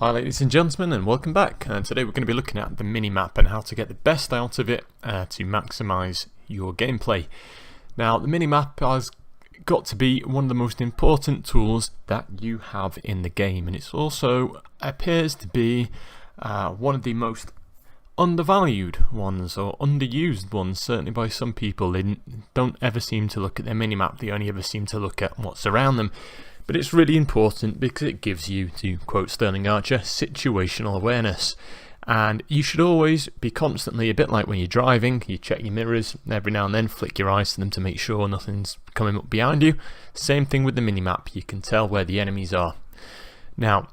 Hi ladies and gentlemen, and welcome back. And today we're going to be looking at the minimap and how to get the best out of it to maximise your gameplay. Now the minimap has got to be one of the most important tools that you have in the game, and it also appears to be one of the most undervalued ones or underused ones, certainly by some people. They don't ever seem to look at their minimap, they only ever seem to look at what's around them. But it's really important because it gives you, to quote Sterling Archer, situational awareness. And you should always be constantly, a bit like when you're driving, you check your mirrors, every now and then flick your eyes to them to make sure nothing's coming up behind you. Same thing with the minimap, you can tell where the enemies are. Now,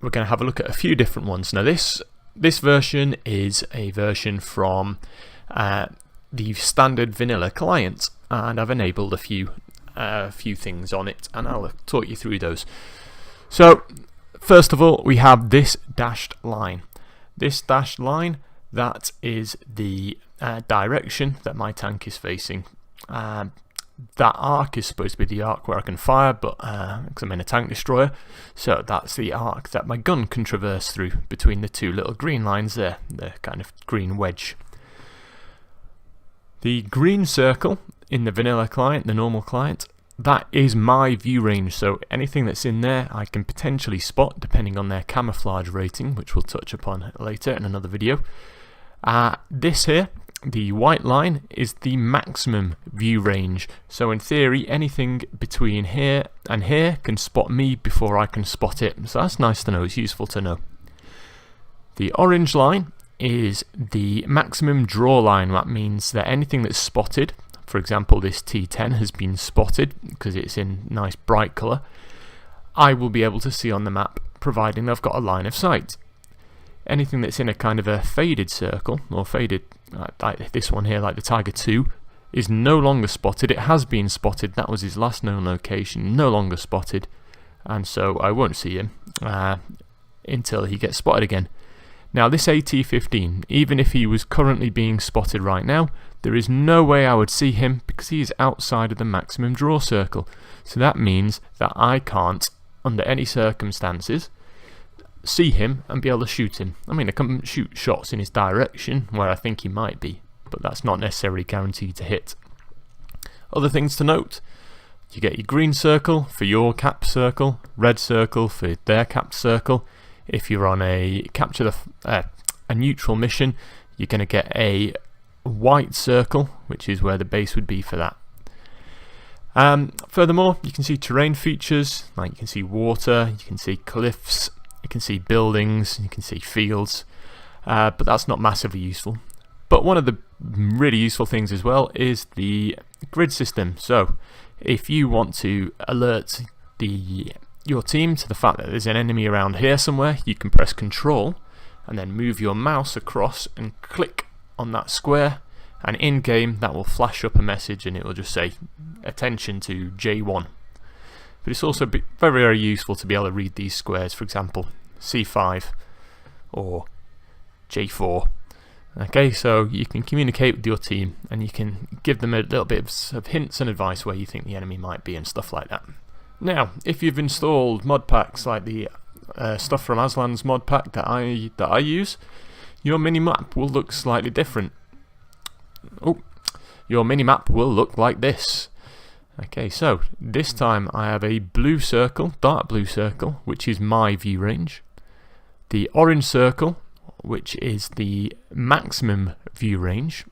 we're going to have a look at a few different ones. Now this version is a version from the standard vanilla client, and I've enabled a few things on it, and I'll talk you through those. So first of all, we have this dashed line. This dashed line, that is the direction that my tank is facing. That arc is supposed to be the arc where I can fire, but because I'm in a tank destroyer, so that's the arc that my gun can traverse through between the two little green lines there, the kind of green wedge. The green circle in the vanilla client, the normal client, that is my view range, so anything that's in there I can potentially spot depending on their camouflage rating, which we'll touch upon later in another video. This here, the white line, is the maximum view range, so in theory anything between here and here can spot me before I can spot it, so that's nice to know, it's useful to know. The orange line is the maximum draw line. That means that anything that's spotted, for example this T10 has been spotted because it's in nice bright colour, I will be able to see on the map providing I've got a line of sight. Anything that's in a kind of a faded circle, or faded, like this one here, like the Tiger 2, is no longer spotted. It has been spotted, that was his last known location, no longer spotted, and so I won't see him until he gets spotted again. Now this AT-15, even if he was currently being spotted right now, there is no way I would see him because he is outside of the maximum draw circle. So that means that I can't, under any circumstances, see him and be able to shoot him. I mean, I can shoot shots in his direction where I think he might be, but that's not necessarily guaranteed to hit. Other things to note: you get your green circle for your cap circle, red circle for their cap circle. If you're on a a neutral mission, you're going to get a white circle, which is where the base would be for that. Furthermore, you can see terrain features, like you can see water, you can see cliffs, you can see buildings, you can see fields, but that's not massively useful. But one of the really useful things as well is the grid system. So if you want to alert your team to the fact that there's an enemy around here somewhere, you can press Control and then move your mouse across and click on that square, and in game that will flash up a message and it will just say attention to J1. But it's also very, very useful to be able to read these squares, for example C5 or J4. Okay, so you can communicate with your team and you can give them a little bit of hints and advice where you think the enemy might be and stuff like that. Now, if you've installed mod packs like the stuff from Aslan's mod pack that I use, your minimap will look slightly different. Your minimap will look like this. Okay, so this time I have a blue circle, dark blue circle, which is my view range. The orange circle, which is the maximum view range,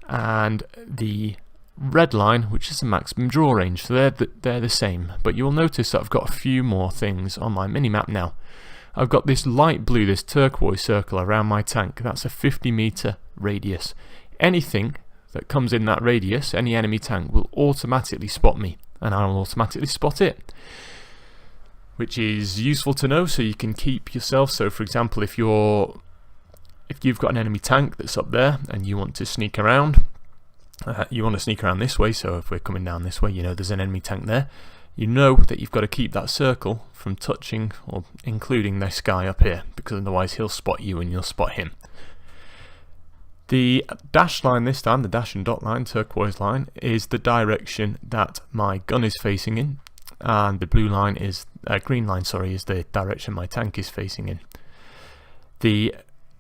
and the red line, which is the maximum draw range. So they're the same, but you'll notice that I've got a few more things on my minimap now. I've got this light blue, this turquoise circle around my tank. That's a 50-meter radius. Anything that comes in that radius, any enemy tank, will automatically spot me, and I will automatically spot it, which is useful to know so you can keep yourself. So for example, if you've got an enemy tank that's up there and you want to sneak around, this way, so if we're coming down this way, you know there's an enemy tank there, you know that you've got to keep that circle from touching or including this guy up here, because otherwise he'll spot you and you'll spot him. The dashed line this time, the dash and dot line, turquoise line, is the direction that my gun is facing in. and the blue line is green line, sorry, is the direction my tank is facing in. The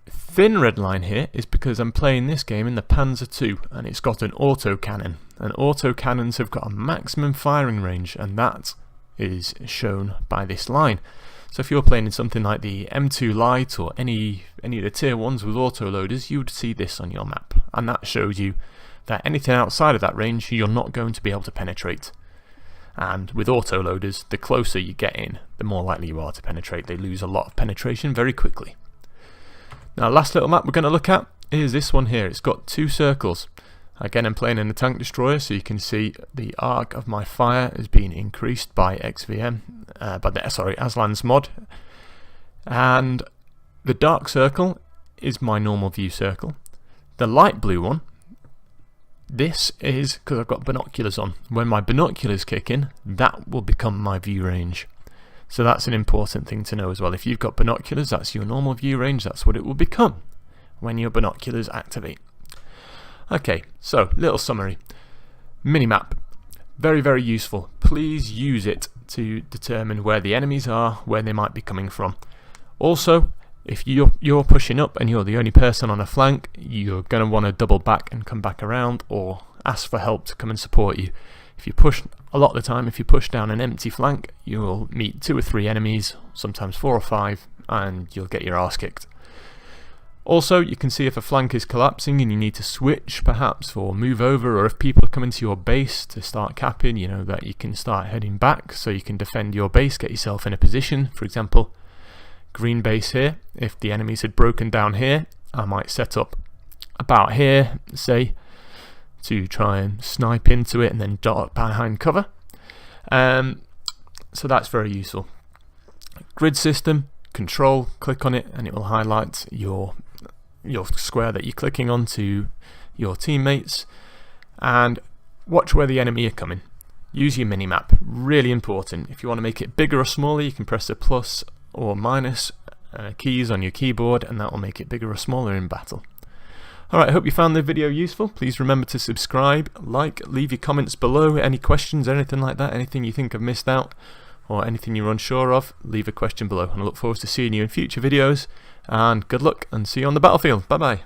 thin red line here is because I'm playing this game in the Panzer II, and it's got an auto cannon, and auto cannons have got a maximum firing range, and that is shown by this line. So if you're playing in something like the M2 Lite or any of the tier 1s with autoloaders, you would see this on your map, and that shows you that anything outside of that range you're not going to be able to penetrate. And with autoloaders, the closer you get in, the more likely you are to penetrate. They lose a lot of penetration very quickly. Now, last little map we're going to look at is this one here. It's got 2 circles. Again, I'm playing in the tank destroyer, so you can see the arc of my fire is being increased by XVM, Aslan's mod. And the dark circle is my normal view circle. The light blue one, this is because I've got binoculars on. When my binoculars kick in, that will become my view range. So that's an important thing to know as well. If you've got binoculars, that's your normal view range. That's what it will become when your binoculars activate. Okay, so little summary. Minimap, very, very useful. Please use it to determine where the enemies are, where they might be coming from. Also, if you're pushing up and you're the only person on a flank, you're going to want to double back and come back around, or ask for help to come and support you. If you push, a lot of the time, if you push down an empty flank, you'll meet 2 or 3 enemies, sometimes 4 or 5, and you'll get your arse kicked. Also, you can see if a flank is collapsing and you need to switch perhaps, or move over, or if people are coming to your base to start capping, you know that you can start heading back so you can defend your base, get yourself in a position. For example, green base here, if the enemies had broken down here, I might set up about here, say, to try and snipe into it and then dart behind cover. So that's very useful. Grid system, control, click on it and it will highlight your square that you're clicking on to your teammates, and watch where the enemy are coming. Use your minimap, really important. If you want to make it bigger or smaller, you can press the plus or minus keys on your keyboard, and that will make it bigger or smaller in battle. Alright, I hope you found the video useful. Please remember to subscribe, like, leave your comments below, any questions, anything like that, anything you think I've missed out, or anything you're unsure of, leave a question below. And I look forward to seeing you in future videos, and good luck, and see you on the battlefield. Bye bye.